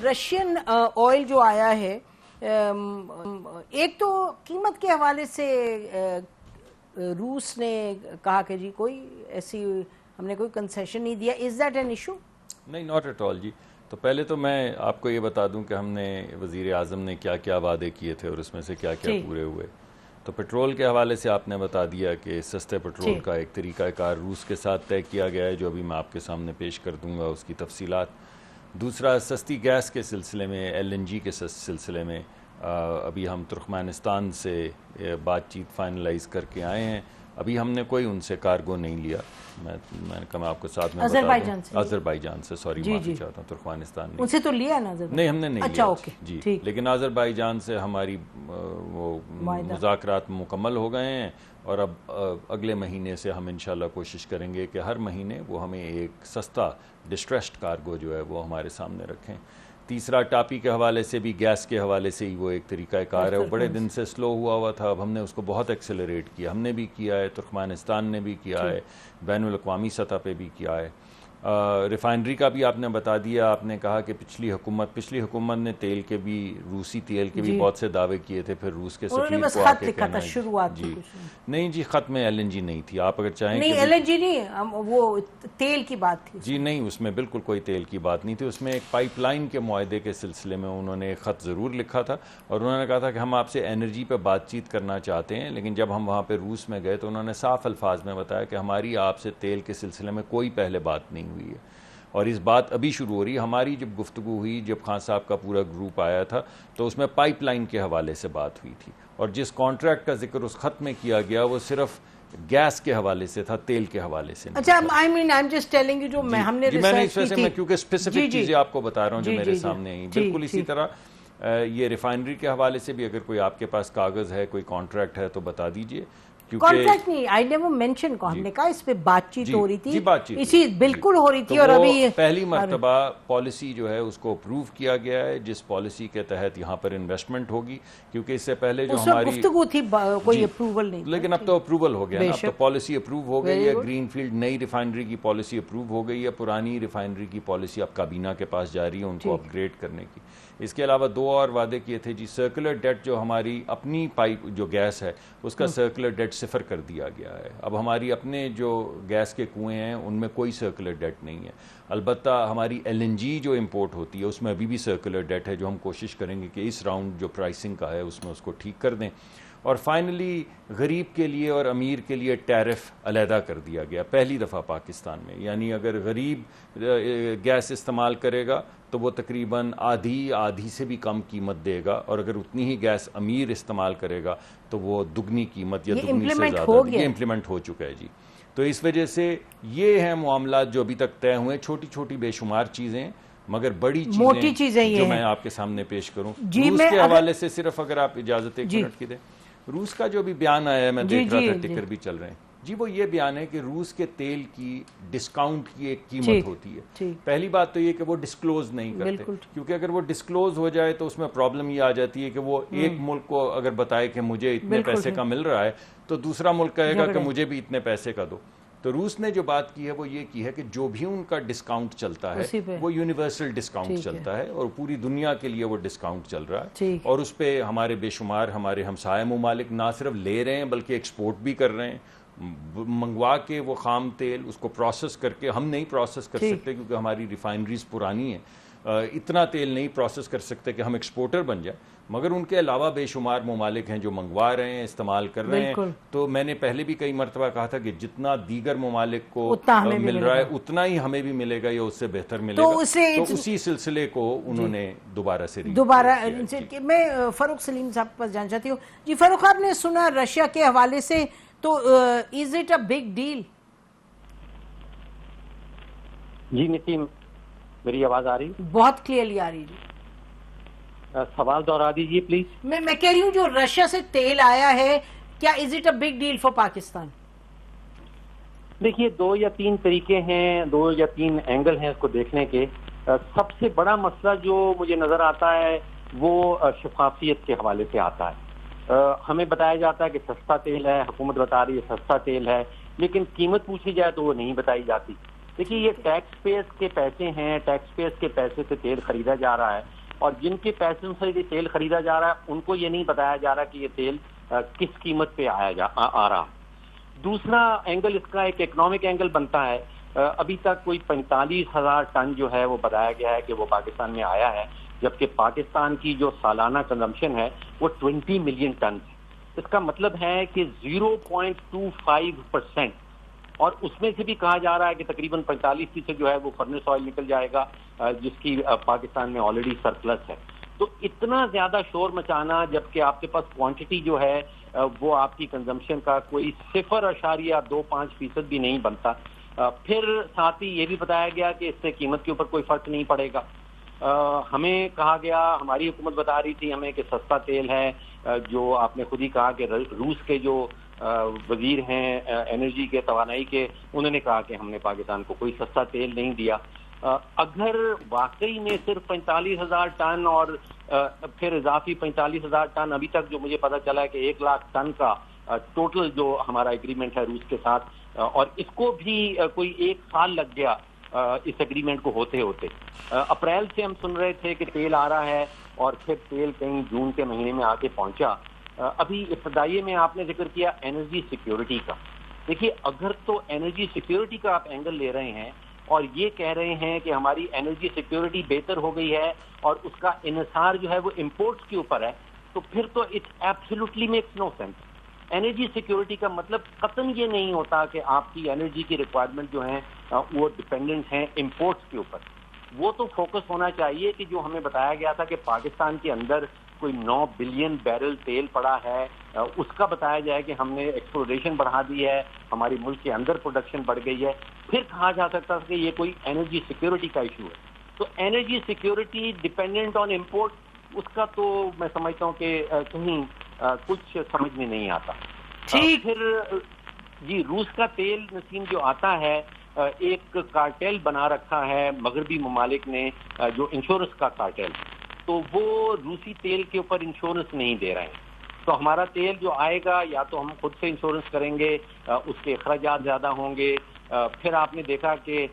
Russian oil जो आया है, एक तो कीमत के हवाले से रूस ने कहा कि जी कोई ऐसी हमने कोई कंसेशन नहीं दिया। Is that an issue? नहीं, नॉट एट ऑल जी। तो पहले तो मैं आपको ये बता दूं कि हमने वज़ीर आज़म ने क्या क्या वादे किए थे और उसमें से क्या क्या पूरे हुए। तो पेट्रोल के हवाले से आपने बता दिया कि सस्ते पेट्रोल का एक तरीक़ाकार रूस के साथ तय किया गया है, जो अभी मैं आपके सामने पेश कर दूंगा उसकी तफसीलात। दूसरा, सस्ती गैस के सिलसिले में, LNG के सिलसिले में अभी हम तुर्कमेनिस्तान से बातचीत फाइनलाइज करके आए हैं। अभी हमने कोई उनसे कार्गो नहीं लिया। मैंने कहा आपको साथ में अजरबैजान से सॉरी माफी चाहता हूँ, तुर्कमेनिस्तान नहीं। उनसे तो लिया ना? नहीं, हमने नहीं अच्छा, लिया ओके, जी। लेकिन अजरबैजान से हमारी वो मुज़ाकरात मुकम्मल हो गए हैं और अब अगले महीने से हम इंशाल्लाह कोशिश करेंगे कि हर महीने वो हमें एक सस्ता डिस्ट्रेस्ड कार्गो जो है वो हमारे सामने रखें। तीसरा, टापी के हवाले से भी, गैस के हवाले से ही वो एक तरीक़ाकार है, वो बड़े दिन से स्लो हुआ था। अब हमने उसको बहुत एक्सेलरेट किया, हमने भी किया है, तुर्कमेनिस्तान ने भी किया है, बैनुल अक़वामी सतह पे भी किया है। रिफाइनरी का भी आपने बता दिया। आपने कहा कि पिछली हुकूमत ने तेल के भी, रूसी तेल के भी बहुत से दावे किए थे, फिर रूस के सफीर को आके कहना शुरुआत जी नहीं जी, खत में LNG नहीं थी। आप अगर चाहें नहीं, LNG नहीं, वो तेल की बात थी जी। नहीं, उसमें बिल्कुल कोई तेल की बात नहीं थी। उसमें एक पाइपलाइन के मुआहदे के सिलसिले में उन्होंने एक ख़त ज़रूर लिखा था और उन्होंने कहा था कि हम आपसे एनर्जी पर बातचीत करना चाहते हैं। लेकिन जब हम वहाँ पर रूस में गए तो उन्होंने साफ अल्फाज में बताया कि हमारी आपसे तेल के सिलसिले में कोई पहले बात नहीं हुई है और इस बात अभी शुरू हो रही है। हमारी जब गुफ्तगू हुई, जब खान साहब का पूरा ग्रुप आया था, तो उसमें पाइपलाइन के हवाले से बात हुई थी और जिस कॉन्ट्रैक्ट का जिक्र उस खत में किया गया वो सिर्फ गैस के हवाले से था, तेल के हवाले से नहीं। अच्छा, I am just telling you, जो हमने रिसर्च की थी। मैं क्योंकि स्पेसिफिक चीजें आपको बता रहा हूँ जो मेरे सामने आई। बिल्कुल इसी तरह ये रिफाइनरी के हवाले से भी अगर कोई आपके पास कागज है, कोई कॉन्ट्रैक्ट है तो बता दीजिए। कॉन्ट्रैक्ट नहीं, आई नेवर मेंशन को, हमने कहा इस पे बातचीत हो रही थी, बातचीत इसी बिल्कुल हो रही थी। तो और अभी पहली मर्तबा पॉलिसी जो है उसको अप्रूव किया गया है, जिस पॉलिसी के तहत यहाँ पर इन्वेस्टमेंट होगी। क्योंकि इससे पहले जो हमारी गुफ्तगू थी कोई अप्रूवल नहीं, लेकिन अब तो अप्रूवल हो गया, अब तो पॉलिसी अप्रूव हो गई है। ग्रीनफील्ड नई रिफाइनरी की पॉलिसी अप्रूव हो गई है, पुरानी रिफाइनरी की पॉलिसी अब काबीना के पास जा रही है उनको अपग्रेड करने की। इसके अलावा दो और वादे किए थे जी। सर्कुलर डेट, जो हमारी अपनी पाइप जो गैस है उसका सर्कुलर डेट सिफर कर दिया गया है। अब हमारी अपने जो गैस के कुएं हैं उनमें कोई सर्कुलर डेट नहीं है। अलबत्ता हमारी LNG जो इंपोर्ट होती है उसमें अभी भी सर्कुलर डेट है, जो हम कोशिश करेंगे कि इस राउंड जो प्राइसिंग का है उसमें उसको ठीक कर दें। और फाइनली गरीब के लिए और अमीर के लिए टैरिफ अलहदा कर दिया गया पहली दफ़ा पाकिस्तान में। यानी अगर गरीब गैस इस्तेमाल करेगा तो वो तकरीबन आधी से भी कम कीमत देगा और अगर उतनी ही गैस अमीर इस्तेमाल करेगा तो वो दुगनी कीमत या दुगनी से ज़्यादा। ये इम्प्लीमेंट हो चुका है जी। तो इस वजह से ये हैं मामलात जो अभी तक तय हुए। छोटी छोटी बेशुमार चीज़ें, मगर बड़ी मोटी चीज़ें जो मैं आपके सामने पेश करूं। रूस के हवाले से सिर्फ अगर आप इजाज़त एक मिनट की दें, रूस का जो भी बयान आया है, मैं देख रहा था, टिकर भी चल रहे हैं जी, वो ये बयान है कि रूस के तेल की डिस्काउंट की एक कीमत होती है। पहली बात तो ये कि वो डिस्क्लोज नहीं करते, क्योंकि अगर वो डिस्क्लोज हो जाए तो उसमें प्रॉब्लम ये आ जाती है कि वो एक मुल्क को अगर बताए कि मुझे इतने पैसे का मिल रहा है तो दूसरा मुल्क कहेगा कि मुझे भी इतने पैसे का दो। तो रूस ने जो बात की है वो ये की है कि जो भी उनका डिस्काउंट चलता है वो यूनिवर्सल डिस्काउंट चलता है और पूरी दुनिया के लिए वो डिस्काउंट चल रहा है। और उस पर हमारे बेशुमार हमारे हमसाया मुमालिक ना सिर्फ ले रहे हैं बल्कि एक्सपोर्ट भी कर रहे हैं। मंगवा के वो खाम तेल उसको प्रोसेस करके, हम नहीं प्रोसेस कर सकते क्योंकि हमारी रिफाइनरीज पुरानी है, इतना तेल नहीं प्रोसेस कर सकते कि हम एक्सपोर्टर बन जाए। मगर उनके अलावा बेशुमार मुमालिक हैं जो मंगवा रहे हैं, इस्तेमाल कर रहे हैं। तो मैंने पहले भी कई मरतबा कहा था कि जितना दीगर मुमालिक को मिल रहा है उतना ही हमें भी मिलेगा या उससे बेहतर मिलेगा। तो उसी सिलसिले को उन्होंने दोबारा मैं फरूख सलीम साहब के पास जाना चाहती हूँ जी। फरूख, आपने सुना रशिया के हवाले से, तो is it a big deal? जी नितिन, मेरी आवाज आ रही? बहुत क्लियरली आ रही है। सवाल दोहरा दीजिए प्लीज। मैं कह रही हूँ जो रशिया से तेल आया है, क्या is it a big deal for Pakistan? देखिए, 2 या 3 तरीके हैं, 2 या 3 एंगल हैं उसको देखने के। सबसे बड़ा मसला जो मुझे नजर आता है वो शफाफियत के हवाले से आता है। हमें बताया जाता है कि सस्ता तेल है, हुकूमत बता रही है सस्ता तेल है, लेकिन कीमत पूछी जाए तो वो नहीं बताई जाती। देखिए ये टैक्स पेयर्स के पैसे हैं, टैक्स पेयर्स के पैसे से तेल खरीदा जा रहा है और जिनके पैसों से ये तेल खरीदा जा रहा है उनको ये नहीं बताया जा रहा कि ये तेल किस कीमत पे आ रहा। दूसरा एंगल इसका एक इकोनॉमिक एंगल बनता है। अभी तक कोई 45,000 टन जो है वो बताया गया है कि वो पाकिस्तान में आया है, जबकि पाकिस्तान की जो सालाना कंजम्पशन है वो 20 मिलियन टन है। इसका मतलब है कि 0.25%, और उसमें से भी कहा जा रहा है कि तकरीबन 45% जो है वो फर्नेस ऑयल निकल जाएगा, जिसकी पाकिस्तान में ऑलरेडी सरप्लस है। तो इतना ज्यादा शोर मचाना जबकि आपके पास क्वांटिटी जो है वो आपकी कंजम्पशन का कोई 0.25% भी नहीं बनता। फिर साथ ही ये भी बताया गया कि इससे कीमत के ऊपर कोई फर्क नहीं पड़ेगा। हमें कहा गया, हमारी हुकूमत बता रही थी हमें कि सस्ता तेल है, जो आपने खुद ही कहा कि रूस के जो वजीर हैं एनर्जी के, तवानाई के, उन्होंने कहा कि हमने पाकिस्तान को कोई सस्ता तेल नहीं दिया। अगर वाकई में सिर्फ 45,000 टन और फिर इजाफी 45,000 टन, अभी तक जो मुझे पता चला है कि 1 लाख टन का टोटल जो हमारा एग्रीमेंट है रूस के साथ, और इसको भी कोई 1 साल लग गया इस एग्रीमेंट को होते होते। अप्रैल से हम सुन रहे थे कि तेल आ रहा है और फिर तेल कहीं जून के महीने में आके पहुंचा। अभी इब्तदाई में आपने जिक्र किया एनर्जी सिक्योरिटी का। देखिए अगर तो एनर्जी सिक्योरिटी का आप एंगल ले रहे हैं और ये कह रहे हैं कि हमारी एनर्जी सिक्योरिटी बेहतर हो गई है और उसका इन्हिसार जो है वो इंपोर्ट्स के ऊपर है, तो फिर तो it absolutely makes no sense. Energy security का मतलब कतई ये नहीं होता कि आपकी एनर्जी की रिक्वायरमेंट जो है वो डिपेंडेंट है इंपोर्ट्स के ऊपर। वो तो फोकस होना चाहिए कि जो हमें बताया गया था कि पाकिस्तान के अंदर कोई 9 बिलियन बैरल तेल पड़ा है, उसका बताया जाए कि हमने एक्सप्लोरेशन बढ़ा दी है, हमारे मुल्क के अंदर प्रोडक्शन बढ़ गई है, फिर कहा जा सकता है कि ये कोई एनर्जी सिक्योरिटी का इशू है। तो energy security dependent on import, उसका तो मैं समझता हूँ कि कहीं कुछ समझ में नहीं आता। ठीक। फिर जी रूस का तेल नसीम जो आता है, एक कार्टेल बना रखा है मगरबी ममालिक ने, जो इंश्योरेंस का कार्टेल, तो वो रूसी तेल के ऊपर इंश्योरेंस नहीं दे रहे हैं। तो हमारा तेल जो आएगा या तो हम खुद से इंश्योरेंस करेंगे, उसके अखराजात ज्यादा होंगे। फिर आपने देखा कि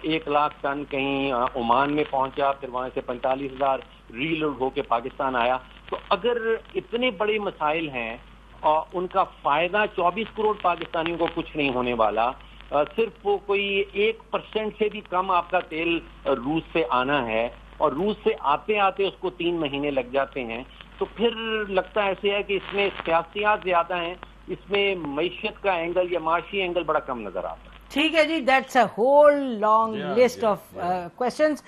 1 लाख टन कहीं ओमान में पहुंचा, फिर वहां से 45,000 रीलोड होके पाकिस्तान आया। तो अगर इतने बड़े मसाइल हैं और उनका फायदा 24 करोड़ पाकिस्तानियों को कुछ नहीं होने वाला, सिर्फ वो कोई 1% से भी कम आपका तेल रूस से आना है और रूस से आते आते उसको 3 महीने लग जाते हैं, तो फिर लगता ऐसे है कि इसमें सियासियात ज्यादा हैं, इसमें मईशत का एंगल या माशी एंगल बड़ा कम नजर आता है। ठीक है जी, that's a whole long list of questions.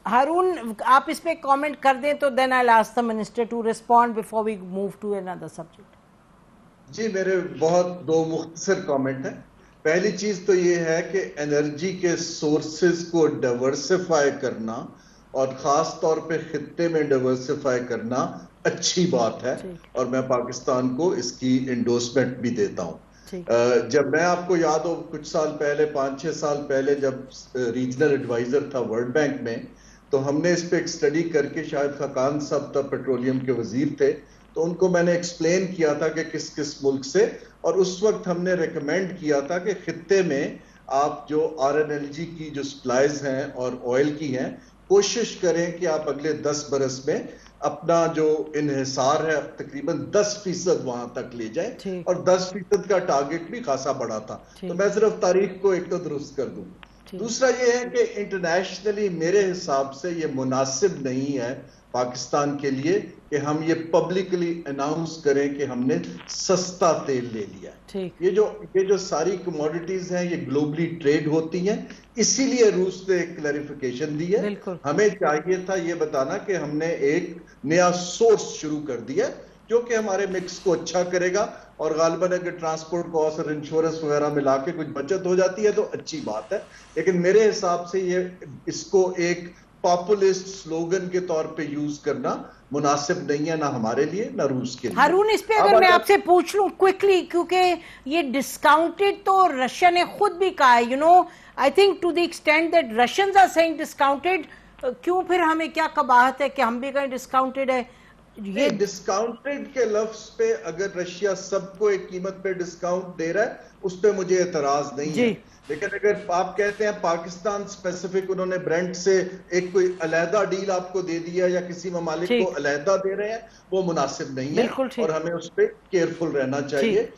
Haroon, आप इस पे कमेंट कर दें तो then I will ask the minister to respond before we move to another subject. जी मेरे बहुत 2 मुख्तसर कमेंट हैं। पहली चीज तो ये है कि एनर्जी के सोर्सेज को डाइवर्सिफाई करना और खास तौर पे खित्ते में डाइवर्सिफाई करना अच्छी बात है और मैं पाकिस्तान को इसकी इंडोर्समेंट भी देता हूं। जब मैं आपको याद हो कुछ साल पहले, 5-6 साल पहले, जब रीजनल एडवाइजर था वर्ल्ड बैंक में, तो हमने इस पे एक स्टडी करके, शायद खकान साहब तब पेट्रोलियम के वजीर थे, तो उनको मैंने एक्सप्लेन किया था कि किस किस मुल्क से, और उस वक्त हमने रिकमेंड किया था कि खित्ते में आप जो RNLG की जो सप्लाईज हैं और ऑयल की हैं, कोशिश करें कि आप अगले 10 बरस में अपना जो इन्हिसार है तकरीबन 10% वहां तक ले जाए, और 10% का टारगेट भी खासा बड़ा था। तो मैं सिर्फ तारीख को एक तो दुरुस्त कर दूं। दूसरा ये है कि इंटरनेशनली मेरे हिसाब से ये मुनासिब नहीं है पाकिस्तान के लिए कि हम ये पब्लिकली अनाउंस करें कि हमने सस्ता तेल ले लिया। ये जो सारी कमोडिटीज हैं ये ग्लोबली ट्रेड होती हैं, इसीलिए रूस ने एक क्लैरिफिकेशन दी है। हमें चाहिए था ये बताना कि हमने एक नया सोर्स शुरू कर दिया जो कि हमारे मिक्स को अच्छा करेगा, और गालिबन अगर ट्रांसपोर्ट कॉस्ट और इंश्योरेंस वगैरह मिला के कुछ बचत हो जाती है तो अच्छी बात है। लेकिन मेरे हिसाब से ये इसको एक पॉपुलिस्ट स्लोगन के तौर पे यूज करना मुनासिब नहीं है, ना हमारे लिए ना रूस के लिए। हारून, इस पे अगर मैं आपसे पूछ लूं क्विकली, क्योंकि ये डिस्काउंटेड तो रशिया ने खुद भी कहा है, you know, I think to the extent that Russians are saying discounted, क्यों फिर हमें क्या कबाहत है कि हम भी कहीं डिस्काउंटेड है? ये डिस्काउंटेड के लफ्ज पे अगर रशिया सबको एक कीमत पे डिस्काउंट दे रहा है उस पे मुझे एतराज नहीं है, लेकिन अगर आप कहते हैं पाकिस्तान स्पेसिफिक उन्होंने ब्रेंट से एक कोई अलहदा डील आपको दे दिया या किसी ममालिक को अलहदा दे रहे हैं, वो मुनासिब नहीं है और हमें उस पर केयरफुल रहना चाहिए।